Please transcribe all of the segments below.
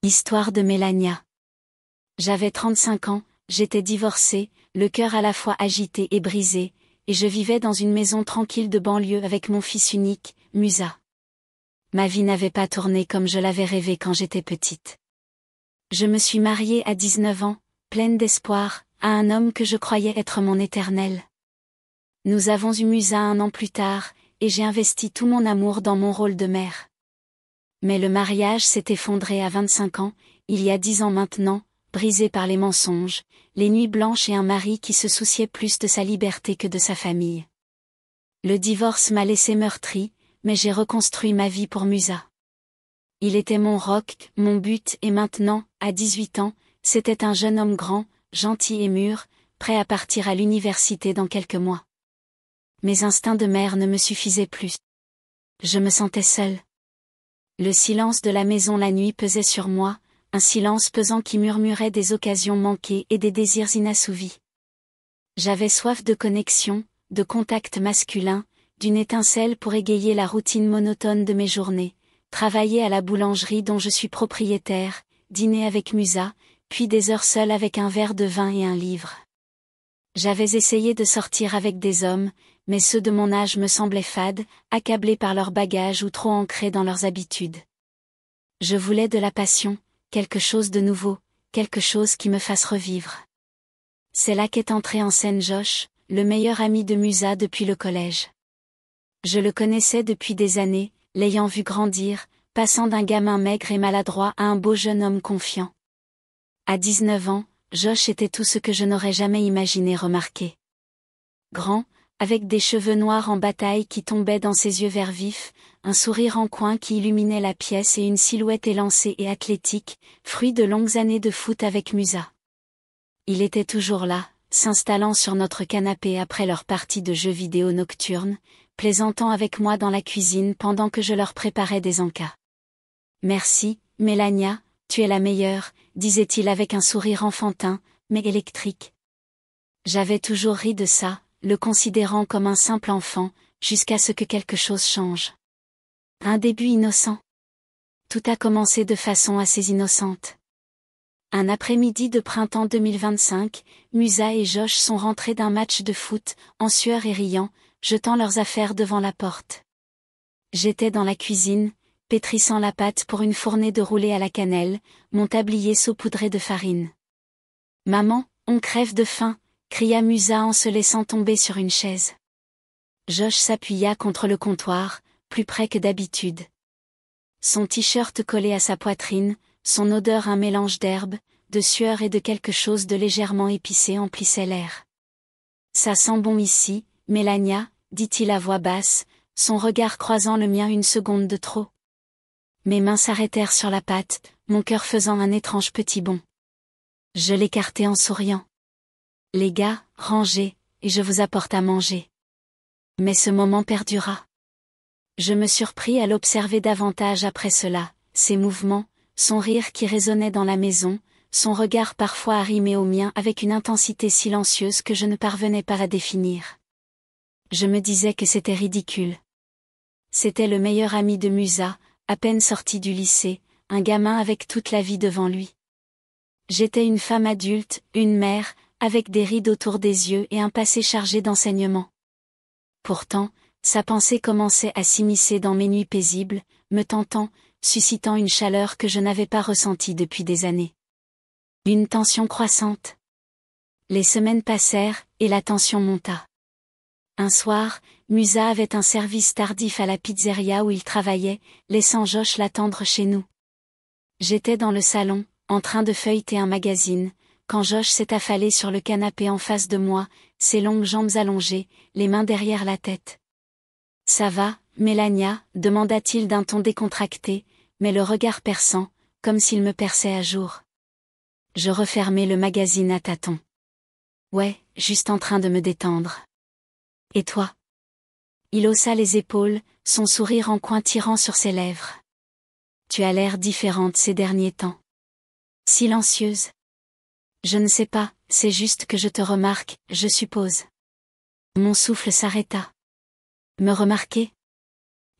Histoire de Mélania. J'avais 35 ans, j'étais divorcée, le cœur à la fois agité et brisé, et je vivais dans une maison tranquille de banlieue avec mon fils unique, Musa. Ma vie n'avait pas tourné comme je l'avais rêvé quand j'étais petite. Je me suis mariée à 19 ans, pleine d'espoir, à un homme que je croyais être mon éternel. Nous avons eu Musa 1 an plus tard, et j'ai investi tout mon amour dans mon rôle de mère. Mais le mariage s'est effondré à 25 ans, il y a 10 ans maintenant, brisé par les mensonges, les nuits blanches et un mari qui se souciait plus de sa liberté que de sa famille. Le divorce m'a laissé meurtrie, mais j'ai reconstruit ma vie pour Musa. Il était mon roc, mon but et maintenant, à 18 ans, c'était un jeune homme grand, gentil et mûr, prêt à partir à l'université dans quelques mois. Mes instincts de mère ne me suffisaient plus. Je me sentais seule. Le silence de la maison la nuit pesait sur moi, un silence pesant qui murmurait des occasions manquées et des désirs inassouvis. J'avais soif de connexion, de contact masculin, d'une étincelle pour égayer la routine monotone de mes journées, travailler à la boulangerie dont je suis propriétaire, dîner avec Musa, puis des heures seules avec un verre de vin et un livre. J'avais essayé de sortir avec des hommes, mais ceux de mon âge me semblaient fades, accablés par leurs bagages ou trop ancrés dans leurs habitudes. Je voulais de la passion, quelque chose de nouveau, quelque chose qui me fasse revivre. C'est là qu'est entré en scène Josh, le meilleur ami de Musa depuis le collège. Je le connaissais depuis des années, l'ayant vu grandir, passant d'un gamin maigre et maladroit à un beau jeune homme confiant. À 19 ans, Josh était tout ce que je n'aurais jamais imaginé remarquer. Grand, avec des cheveux noirs en bataille qui tombaient dans ses yeux vert vifs, un sourire en coin qui illuminait la pièce et une silhouette élancée et athlétique, fruit de longues années de foot avec Musa. Il était toujours là, s'installant sur notre canapé après leur partie de jeux vidéo nocturne, plaisantant avec moi dans la cuisine pendant que je leur préparais des encas. « Merci, Mélania, tu es la meilleure », disait-il avec un sourire enfantin, mais électrique. J'avais toujours ri de ça, le considérant comme un simple enfant, jusqu'à ce que quelque chose change. Un début innocent. Tout a commencé de façon assez innocente. Un après-midi de printemps 2025, Musa et Josh sont rentrés d'un match de foot, en sueur et riant, jetant leurs affaires devant la porte. J'étais dans la cuisine, pétrissant la pâte pour une fournée de roulés à la cannelle, mon tablier saupoudré de farine. « Maman, on crève de faim !» cria Musa en se laissant tomber sur une chaise. Josh s'appuya contre le comptoir, plus près que d'habitude. Son t-shirt collé à sa poitrine, son odeur un mélange d'herbe, de sueur et de quelque chose de légèrement épicé emplissait l'air. « Ça sent bon ici, Mélania, dit-il à voix basse, son regard croisant le mien une seconde de trop. Mes mains s'arrêtèrent sur la pâte, mon cœur faisant un étrange petit bond. Je l'écartai en souriant. « Les gars, rangez, et je vous apporte à manger. » Mais ce moment perdura. Je me surpris à l'observer davantage après cela, ses mouvements, son rire qui résonnait dans la maison, son regard parfois arrimé au mien avec une intensité silencieuse que je ne parvenais pas à définir. Je me disais que c'était ridicule. C'était le meilleur ami de Musa, à peine sorti du lycée, un gamin avec toute la vie devant lui. J'étais une femme adulte, une mère, avec des rides autour des yeux et un passé chargé d'enseignements. Pourtant, sa pensée commençait à s'immiscer dans mes nuits paisibles, me tentant, suscitant une chaleur que je n'avais pas ressentie depuis des années. Une tension croissante. Les semaines passèrent, et la tension monta. Un soir, Musa avait un service tardif à la pizzeria où il travaillait, laissant Josh l'attendre chez nous. J'étais dans le salon, en train de feuilleter un magazine, quand Josh s'est affalé sur le canapé en face de moi, ses longues jambes allongées, les mains derrière la tête. « Ça va, Mélania ?» demanda-t-il d'un ton décontracté, mais le regard perçant, comme s'il me perçait à jour. Je refermai le magazine à tâtons. « Ouais, juste en train de me détendre. »« Et toi ?» Il haussa les épaules, son sourire en coin tirant sur ses lèvres. « Tu as l'air différente ces derniers temps. » Silencieuse. « Je ne sais pas, c'est juste que je te remarque, je suppose. » Mon souffle s'arrêta. Me remarquer ?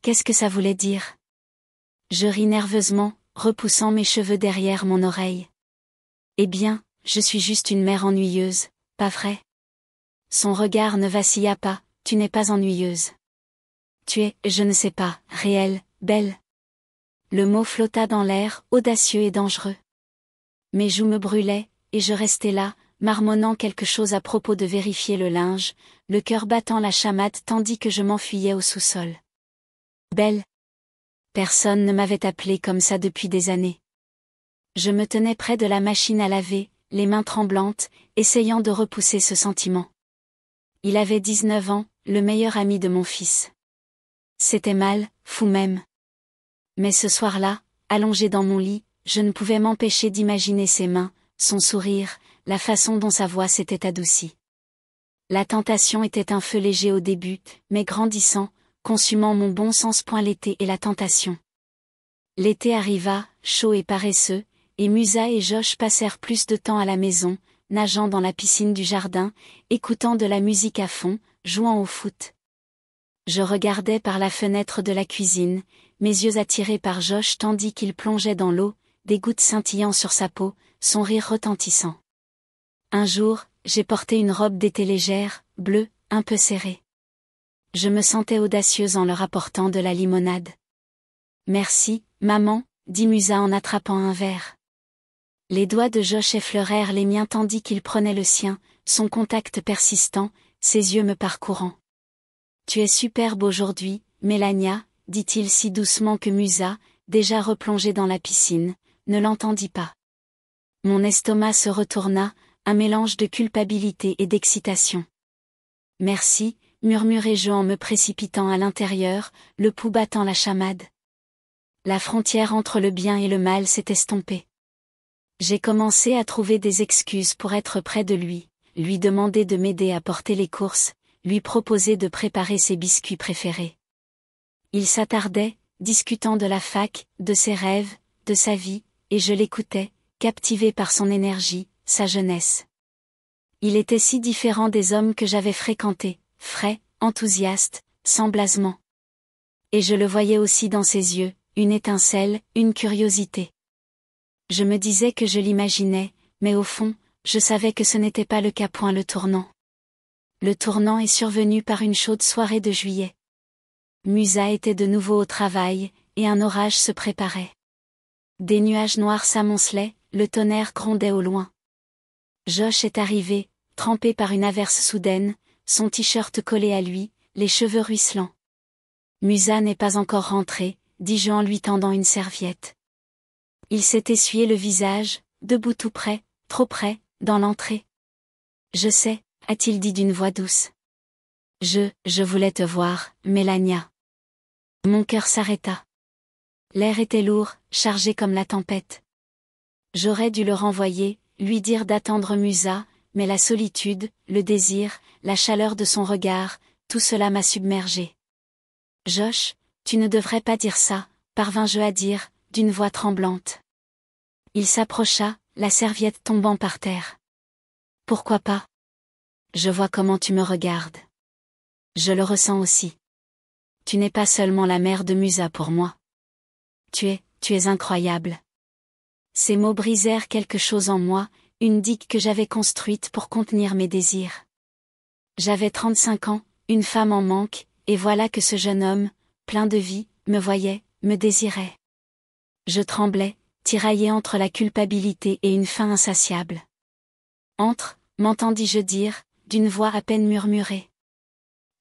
Qu'est-ce que ça voulait dire ? Je ris nerveusement, repoussant mes cheveux derrière mon oreille. Eh bien, je suis juste une mère ennuyeuse, pas vrai? Son regard ne vacilla pas, tu n'es pas ennuyeuse. Tu es, je ne sais pas, réelle, belle. Le mot flotta dans l'air, audacieux et dangereux. Mes joues me brûlaient, et je restais là, marmonnant quelque chose à propos de vérifier le linge, le cœur battant la chamade tandis que je m'enfuyais au sous-sol. Belle. Personne ne m'avait appelée comme ça depuis des années. Je me tenais près de la machine à laver, les mains tremblantes, essayant de repousser ce sentiment. Il avait 19 ans, le meilleur ami de mon fils. C'était mal, fou même. Mais ce soir-là, allongé dans mon lit, je ne pouvais m'empêcher d'imaginer ses mains, son sourire, la façon dont sa voix s'était adoucie. La tentation était un feu léger au début, mais grandissant, consumant mon bon sens. L'été et la tentation. L'été arriva, chaud et paresseux, et Musa et Josh passèrent plus de temps à la maison, nageant dans la piscine du jardin, écoutant de la musique à fond, jouant au foot. Je regardais par la fenêtre de la cuisine, mes yeux attirés par Josh tandis qu'il plongeait dans l'eau, des gouttes scintillant sur sa peau, son rire retentissant. Un jour, j'ai porté une robe d'été légère, bleue, un peu serrée. Je me sentais audacieuse en leur apportant de la limonade. Merci, maman, dit Musa en attrapant un verre. Les doigts de Josh effleurèrent les miens tandis qu'il prenait le sien, son contact persistant, ses yeux me parcourant. Tu es superbe aujourd'hui, Mélania, dit-il si doucement que Musa, déjà replongée dans la piscine, ne l'entendit pas. Mon estomac se retourna, un mélange de culpabilité et d'excitation. Merci, murmurai-je en me précipitant à l'intérieur, le pouls battant la chamade. La frontière entre le bien et le mal s'est estompée. J'ai commencé à trouver des excuses pour être près de lui, lui demander de m'aider à porter les courses, lui proposer de préparer ses biscuits préférés. Il s'attardait, discutant de la fac, de ses rêves, de sa vie, et je l'écoutais, captivé par son énergie, sa jeunesse. Il était si différent des hommes que j'avais fréquentés, frais, enthousiastes, sans blasement. Et je le voyais aussi dans ses yeux, une étincelle, une curiosité. Je me disais que je l'imaginais, mais au fond, je savais que ce n'était pas le cas. Le tournant. Le tournant est survenu par une chaude soirée de juillet. Musa était de nouveau au travail, et un orage se préparait. Des nuages noirs s'amoncelaient, le tonnerre grondait au loin. Josh est arrivé, trempé par une averse soudaine, son t-shirt collé à lui, les cheveux ruisselants. Musa n'est pas encore rentré, dis-je en lui tendant une serviette. Il s'est essuyé le visage, debout tout près, trop près, dans l'entrée. Je sais, a-t-il dit d'une voix douce. Je voulais te voir, Mélania. Mon cœur s'arrêta. L'air était lourd, chargé comme la tempête. J'aurais dû le renvoyer, lui dire d'attendre Musa, mais la solitude, le désir, la chaleur de son regard, tout cela m'a submergé. Josh, tu ne devrais pas dire ça, parvins-je à dire, d'une voix tremblante. Il s'approcha, la serviette tombant par terre. Pourquoi pas? Je vois comment tu me regardes. Je le ressens aussi. Tu n'es pas seulement la mère de Musa pour moi. Tu es incroyable. Ces mots brisèrent quelque chose en moi, une digue que j'avais construite pour contenir mes désirs. J'avais 35 ans, une femme en manque, et voilà que ce jeune homme, plein de vie, me voyait, me désirait. Je tremblais, tiraillé entre la culpabilité et une faim insatiable. Entre, m'entendis-je dire, d'une voix à peine murmurée.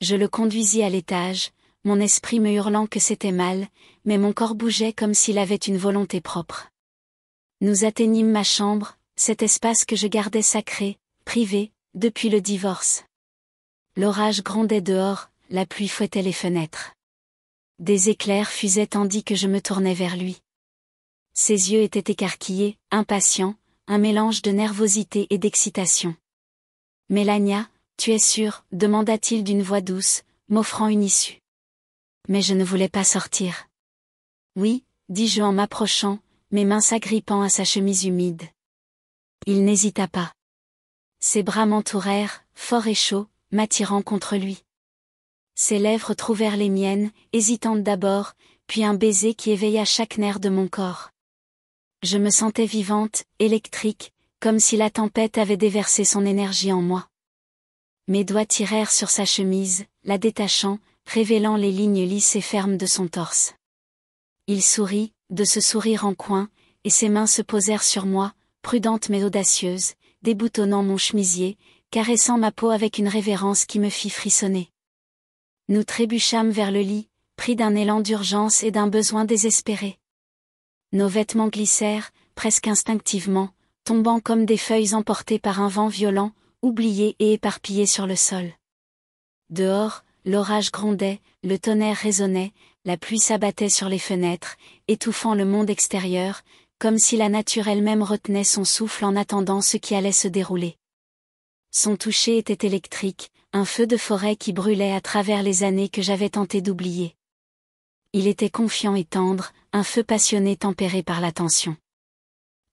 Je le conduisis à l'étage, mon esprit me hurlant que c'était mal, mais mon corps bougeait comme s'il avait une volonté propre. Nous atteignîmes ma chambre, cet espace que je gardais sacré, privé, depuis le divorce. L'orage grondait dehors, la pluie fouettait les fenêtres. Des éclairs fusaient tandis que je me tournais vers lui. Ses yeux étaient écarquillés, impatients, un mélange de nervosité et d'excitation. « Mélania, tu es sûre ?» demanda-t-il d'une voix douce, m'offrant une issue. Mais je ne voulais pas sortir. « Oui » dis-je en m'approchant, mes mains s'agrippant à sa chemise humide. Il n'hésita pas. Ses bras m'entourèrent, forts et chauds, m'attirant contre lui. Ses lèvres trouvèrent les miennes, hésitantes d'abord, puis un baiser qui éveilla chaque nerf de mon corps. Je me sentais vivante, électrique, comme si la tempête avait déversé son énergie en moi. Mes doigts tirèrent sur sa chemise, la détachant, révélant les lignes lisses et fermes de son torse. Il sourit, de ce sourire en coin, et ses mains se posèrent sur moi, prudentes mais audacieuses, déboutonnant mon chemisier, caressant ma peau avec une révérence qui me fit frissonner. Nous trébuchâmes vers le lit, pris d'un élan d'urgence et d'un besoin désespéré. Nos vêtements glissèrent, presque instinctivement, tombant comme des feuilles emportées par un vent violent, oubliées et éparpillées sur le sol. Dehors, l'orage grondait, le tonnerre résonnait, la pluie s'abattait sur les fenêtres, étouffant le monde extérieur, comme si la nature elle-même retenait son souffle en attendant ce qui allait se dérouler. Son toucher était électrique, un feu de forêt qui brûlait à travers les années que j'avais tenté d'oublier. Il était confiant et tendre, un feu passionné tempéré par l'attention.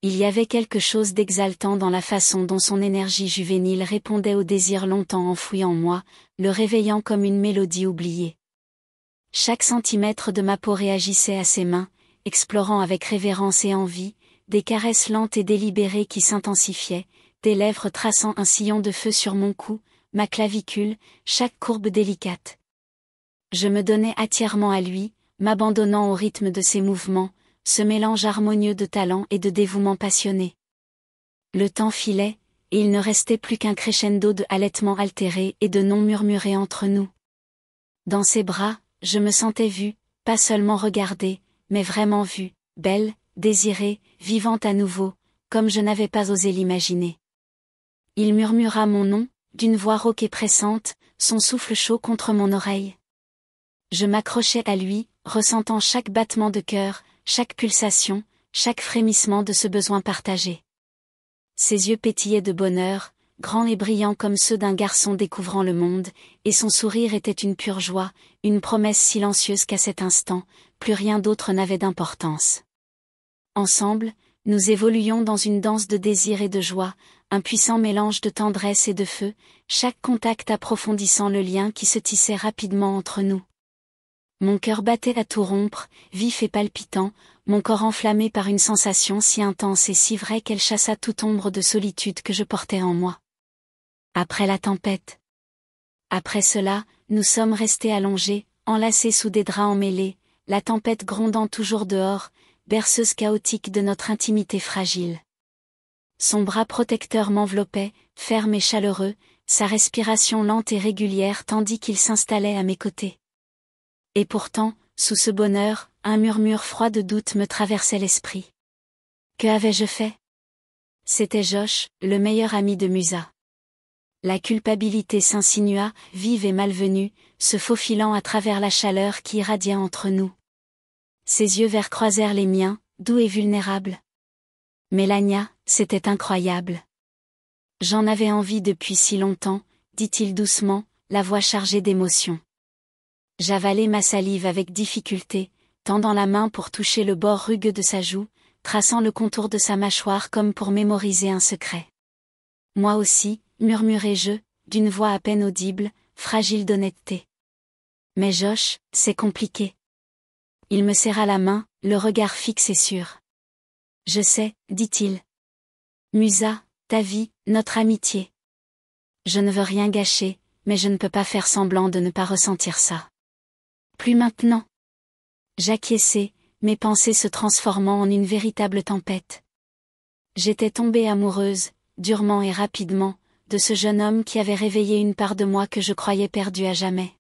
Il y avait quelque chose d'exaltant dans la façon dont son énergie juvénile répondait au désir longtemps enfoui en moi, le réveillant comme une mélodie oubliée. Chaque centimètre de ma peau réagissait à ses mains, explorant avec révérence et envie, des caresses lentes et délibérées qui s'intensifiaient, des lèvres traçant un sillon de feu sur mon cou, ma clavicule, chaque courbe délicate. Je me donnais entièrement à lui, m'abandonnant au rythme de ses mouvements, ce mélange harmonieux de talent et de dévouement passionné. Le temps filait, et il ne restait plus qu'un crescendo de halètements altérés et de noms murmurés entre nous. Dans ses bras, je me sentais vue, pas seulement regardée, mais vraiment vue, belle, désirée, vivante à nouveau, comme je n'avais pas osé l'imaginer. Il murmura mon nom, d'une voix rauque et pressante, son souffle chaud contre mon oreille. Je m'accrochais à lui, ressentant chaque battement de cœur, chaque pulsation, chaque frémissement de ce besoin partagé. Ses yeux pétillaient de bonheur, grands et brillants comme ceux d'un garçon découvrant le monde, et son sourire était une pure joie, une promesse silencieuse qu'à cet instant, plus rien d'autre n'avait d'importance. Ensemble, nous évoluions dans une danse de désir et de joie, un puissant mélange de tendresse et de feu, chaque contact approfondissant le lien qui se tissait rapidement entre nous. Mon cœur battait à tout rompre, vif et palpitant, mon corps enflammé par une sensation si intense et si vraie qu'elle chassa toute ombre de solitude que je portais en moi. Après la tempête. Après cela, nous sommes restés allongés, enlacés sous des draps emmêlés, la tempête grondant toujours dehors, berceuse chaotique de notre intimité fragile. Son bras protecteur m'enveloppait, ferme et chaleureux, sa respiration lente et régulière tandis qu'il s'installait à mes côtés. Et pourtant, sous ce bonheur, un murmure froid de doute me traversait l'esprit. Que avais-je fait? C'était Josh, le meilleur ami de Musa. La culpabilité s'insinua, vive et malvenue, se faufilant à travers la chaleur qui irradiait entre nous. Ses yeux verts croisèrent les miens, doux et vulnérables. Mélania, c'était incroyable. J'en avais envie depuis si longtemps, dit-il doucement, la voix chargée d'émotion. J'avalai ma salive avec difficulté, tendant la main pour toucher le bord rugueux de sa joue, traçant le contour de sa mâchoire comme pour mémoriser un secret. Moi aussi, murmurai-je, d'une voix à peine audible, fragile d'honnêteté. Mais Josh, c'est compliqué. Il me serra la main, le regard fixe et sûr. Je sais, dit-il. Musa, ta vie, notre amitié. Je ne veux rien gâcher, mais je ne peux pas faire semblant de ne pas ressentir ça. Plus maintenant. J'acquiesçai, mes pensées se transformant en une véritable tempête. J'étais tombée amoureuse, durement et rapidement, de ce jeune homme qui avait réveillé une part de moi que je croyais perdue à jamais.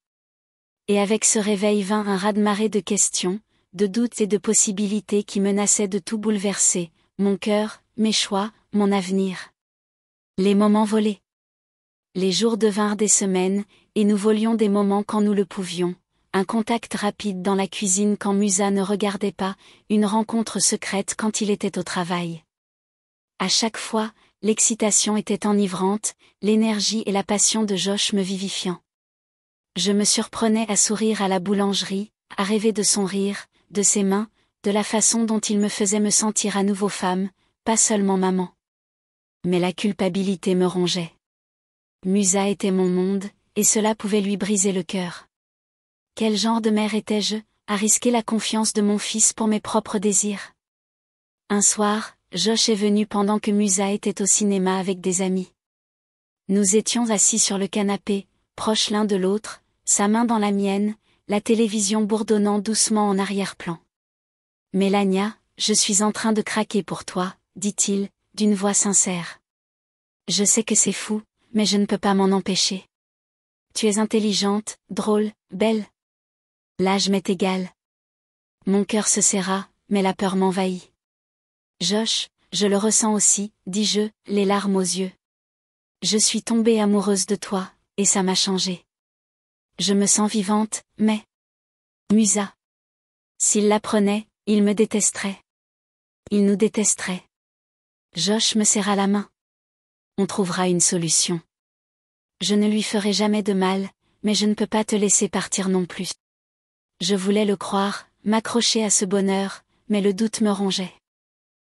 Et avec ce réveil vint un raz-de-marée de questions, de doutes et de possibilités qui menaçaient de tout bouleverser, mon cœur, mes choix, mon avenir. Les moments volaient. Les jours devinrent des semaines, et nous volions des moments quand nous le pouvions. Un contact rapide dans la cuisine quand Musa ne regardait pas, une rencontre secrète quand il était au travail. À chaque fois, l'excitation était enivrante, l'énergie et la passion de Josh me vivifiant. Je me surprenais à sourire à la boulangerie, à rêver de son rire, de ses mains, de la façon dont il me faisait me sentir à nouveau femme, pas seulement maman. Mais la culpabilité me rongeait. Musa était mon monde, et cela pouvait lui briser le cœur. Quel genre de mère étais-je, à risquer la confiance de mon fils pour mes propres désirs? Un soir, Josh est venu pendant que Musa était au cinéma avec des amis. Nous étions assis sur le canapé, proches l'un de l'autre, sa main dans la mienne, la télévision bourdonnant doucement en arrière-plan. « Mélania, je suis en train de craquer pour toi, » dit-il, d'une voix sincère. « Je sais que c'est fou, mais je ne peux pas m'en empêcher. Tu es intelligente, drôle, belle. L'âge m'est égal. » Mon cœur se serra, mais la peur m'envahit. « Josh, je le ressens aussi, » dis-je, les larmes aux yeux. « Je suis tombée amoureuse de toi, et ça m'a changée. Je me sens vivante, mais... Musa. S'il l'apprenait, il me détesterait. Il nous détesterait. » Josh me serra la main. « On trouvera une solution. Je ne lui ferai jamais de mal, mais je ne peux pas te laisser partir non plus. » Je voulais le croire, m'accrocher à ce bonheur, mais le doute me rongeait.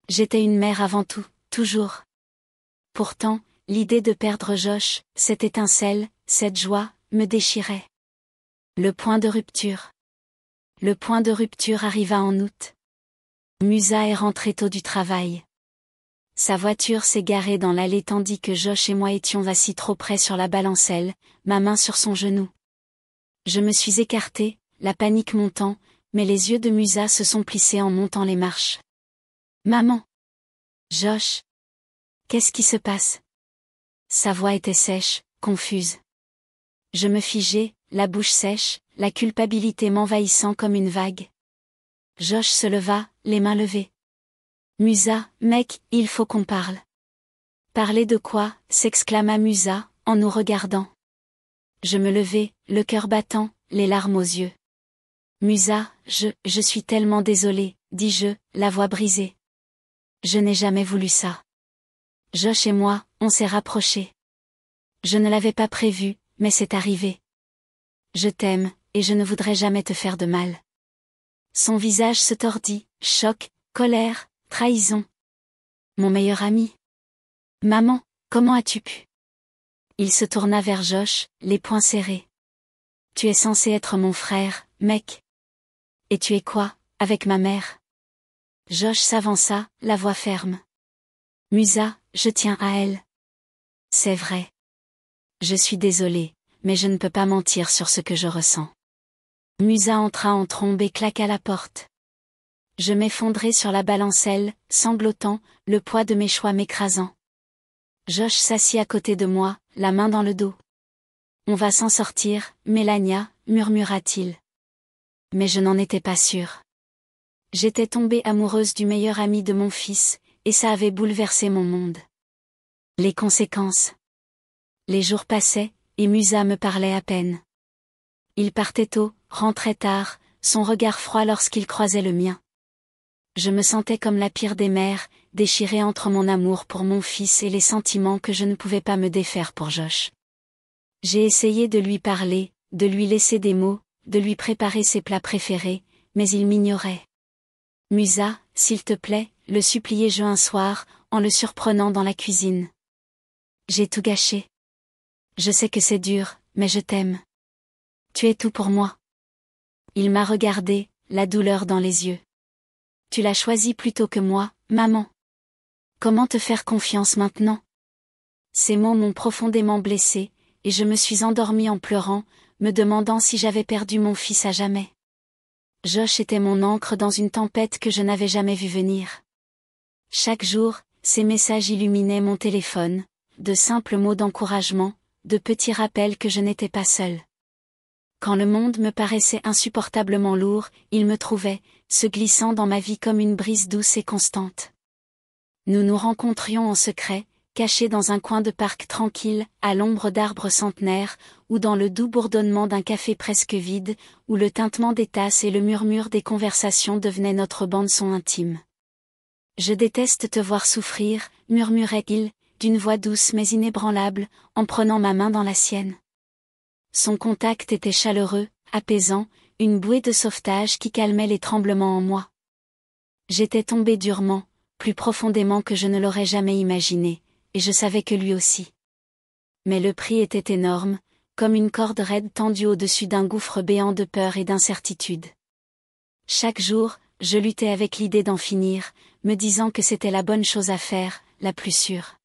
J'étais une mère avant tout, toujours. Pourtant, l'idée de perdre Josh, cette étincelle, cette joie, me déchirait. Le point de rupture. Le point de rupture arriva en août. Musa est rentrée tôt du travail. Sa voiture s'est garée dans l'allée tandis que Josh et moi étions assis trop près sur la balancelle, ma main sur son genou. Je me suis écartée, la panique montant, mais les yeux de Musa se sont plissés en montant les marches. « Maman! Josh! Qu'est-ce qui se passe ?» Sa voix était sèche, confuse. Je me figeai, la bouche sèche, la culpabilité m'envahissant comme une vague. Josh se leva, les mains levées. « Musa, mec, il faut qu'on parle. »« Parler de quoi ?» s'exclama Musa, en nous regardant. Je me levai, le cœur battant, les larmes aux yeux. « Musa, je suis tellement désolée, » dis-je, la voix brisée. Je n'ai jamais voulu ça. Josh et moi, on s'est rapprochés. Je ne l'avais pas prévu, mais c'est arrivé. Je t'aime, et je ne voudrais jamais te faire de mal. Son visage se tordit, choc, colère, trahison. Mon meilleur ami. Maman, comment as-tu pu? Il se tourna vers Josh, les poings serrés. Tu es censé être mon frère, mec. Et tu es quoi, avec ma mère? Josh s'avança, la voix ferme. Musa, je tiens à elle. C'est vrai. Je suis désolée, mais je ne peux pas mentir sur ce que je ressens. Musa entra en trombe et claqua la porte. Je m'effondrai sur la balancelle, sanglotant, le poids de mes choix m'écrasant. Josh s'assit à côté de moi, la main dans le dos. On va s'en sortir, Mélania, murmura-t-il. Mais je n'en étais pas sûre. J'étais tombée amoureuse du meilleur ami de mon fils, et ça avait bouleversé mon monde. Les conséquences. Les jours passaient, et Musa me parlait à peine. Il partait tôt, rentrait tard, son regard froid lorsqu'il croisait le mien. Je me sentais comme la pire des mères, déchirée entre mon amour pour mon fils et les sentiments que je ne pouvais pas me défaire pour Josh. J'ai essayé de lui parler, de lui laisser des mots, de lui préparer ses plats préférés, mais il m'ignorait. « Musa, s'il te plaît », le suppliai-je un soir, en le surprenant dans la cuisine. « J'ai tout gâché. Je sais que c'est dur, mais je t'aime. Tu es tout pour moi. » Il m'a regardé, la douleur dans les yeux. « Tu l'as choisi plutôt que moi, maman. Comment te faire confiance maintenant ?» Ces mots m'ont profondément blessée, et je me suis endormie en pleurant, me demandant si j'avais perdu mon fils à jamais. Josh était mon ancre dans une tempête que je n'avais jamais vue venir. Chaque jour, ses messages illuminaient mon téléphone, de simples mots d'encouragement, de petits rappels que je n'étais pas seule. Quand le monde me paraissait insupportablement lourd, il me trouvait, se glissant dans ma vie comme une brise douce et constante. Nous nous rencontrions en secret, cachés dans un coin de parc tranquille, à l'ombre d'arbres centenaires, ou dans le doux bourdonnement d'un café presque vide, où le tintement des tasses et le murmure des conversations devenaient notre bande-son intime. « Je déteste te voir souffrir », murmurait-il, d'une voix douce mais inébranlable, en prenant ma main dans la sienne. Son contact était chaleureux, apaisant, une bouée de sauvetage qui calmait les tremblements en moi. J'étais tombée durement, plus profondément que je ne l'aurais jamais imaginé, et je savais que lui aussi. Mais le prix était énorme, comme une corde raide tendue au-dessus d'un gouffre béant de peur et d'incertitude. Chaque jour, je luttais avec l'idée d'en finir, me disant que c'était la bonne chose à faire, la plus sûre.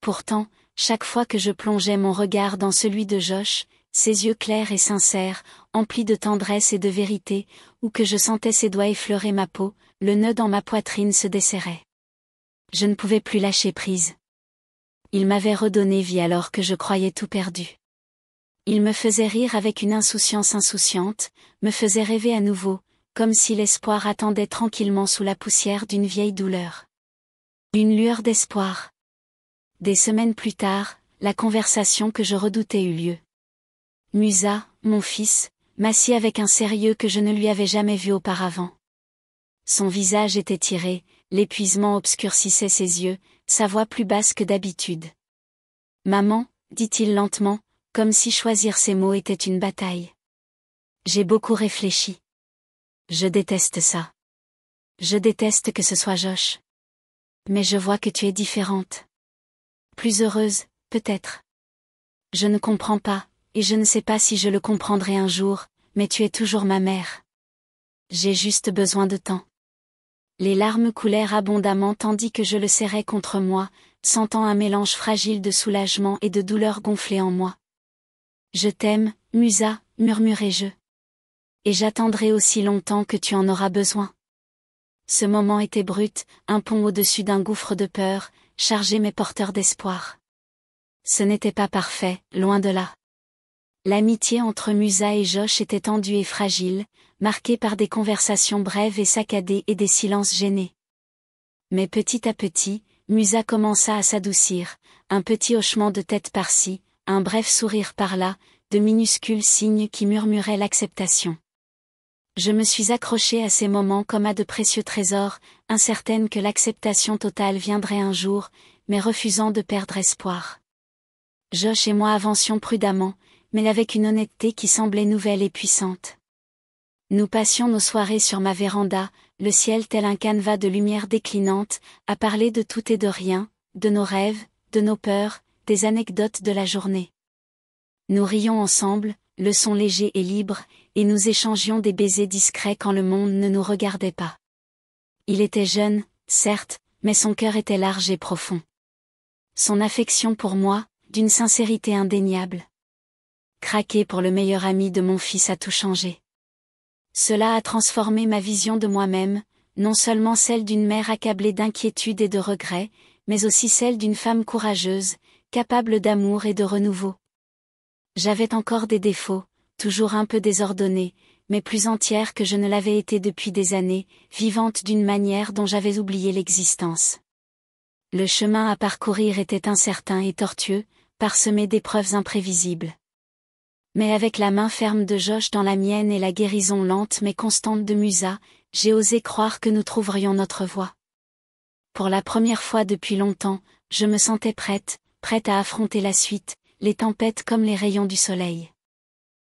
Pourtant, chaque fois que je plongeais mon regard dans celui de Josh, ses yeux clairs et sincères, emplis de tendresse et de vérité, ou que je sentais ses doigts effleurer ma peau, le nœud dans ma poitrine se desserrait. Je ne pouvais plus lâcher prise. Il m'avait redonné vie alors que je croyais tout perdu. Il me faisait rire avec une insouciance insouciante, me faisait rêver à nouveau, comme si l'espoir attendait tranquillement sous la poussière d'une vieille douleur. Une lueur d'espoir. Des semaines plus tard, la conversation que je redoutais eut lieu. Musa, mon fils, m'assit avec un sérieux que je ne lui avais jamais vu auparavant. Son visage était tiré, l'épuisement obscurcissait ses yeux, sa voix plus basse que d'habitude. Maman, dit-il lentement, comme si choisir ses mots était une bataille. J'ai beaucoup réfléchi. Je déteste ça. Je déteste que ce soit Josh. Mais je vois que tu es différente. Plus heureuse, peut-être. Je ne comprends pas, et je ne sais pas si je le comprendrai un jour, mais tu es toujours ma mère. J'ai juste besoin de temps. Les larmes coulèrent abondamment tandis que je le serrais contre moi, sentant un mélange fragile de soulagement et de douleur gonfler en moi. Je t'aime, Musa, murmurai-je. Et j'attendrai aussi longtemps que tu en auras besoin. Ce moment était brut, un pont au-dessus d'un gouffre de peur, chargé mais porteur d'espoir. Ce n'était pas parfait, loin de là. L'amitié entre Musa et Josh était tendue et fragile, marquée par des conversations brèves et saccadées et des silences gênés. Mais petit à petit, Musa commença à s'adoucir, un petit hochement de tête par-ci, un bref sourire par-là, de minuscules signes qui murmuraient l'acceptation. Je me suis accrochée à ces moments comme à de précieux trésors, incertaine que l'acceptation totale viendrait un jour, mais refusant de perdre espoir. Josh et moi avancions prudemment, mais avec une honnêteté qui semblait nouvelle et puissante. Nous passions nos soirées sur ma véranda, le ciel tel un canevas de lumière déclinante, à parler de tout et de rien, de nos rêves, de nos peurs, des anecdotes de la journée. Nous rions ensemble, le son léger et libre, et nous échangions des baisers discrets quand le monde ne nous regardait pas. Il était jeune, certes, mais son cœur était large et profond. Son affection pour moi, d'une sincérité indéniable. Craquer pour le meilleur ami de mon fils a tout changé. Cela a transformé ma vision de moi-même, non seulement celle d'une mère accablée d'inquiétude et de regrets, mais aussi celle d'une femme courageuse, capable d'amour et de renouveau. J'avais encore des défauts, toujours un peu désordonnés, mais plus entière que je ne l'avais été depuis des années, vivante d'une manière dont j'avais oublié l'existence. Le chemin à parcourir était incertain et tortueux, parsemé d'épreuves imprévisibles. Mais avec la main ferme de Josh dans la mienne et la guérison lente mais constante de Musa, j'ai osé croire que nous trouverions notre voie. Pour la première fois depuis longtemps, je me sentais prête à affronter la suite, les tempêtes comme les rayons du soleil.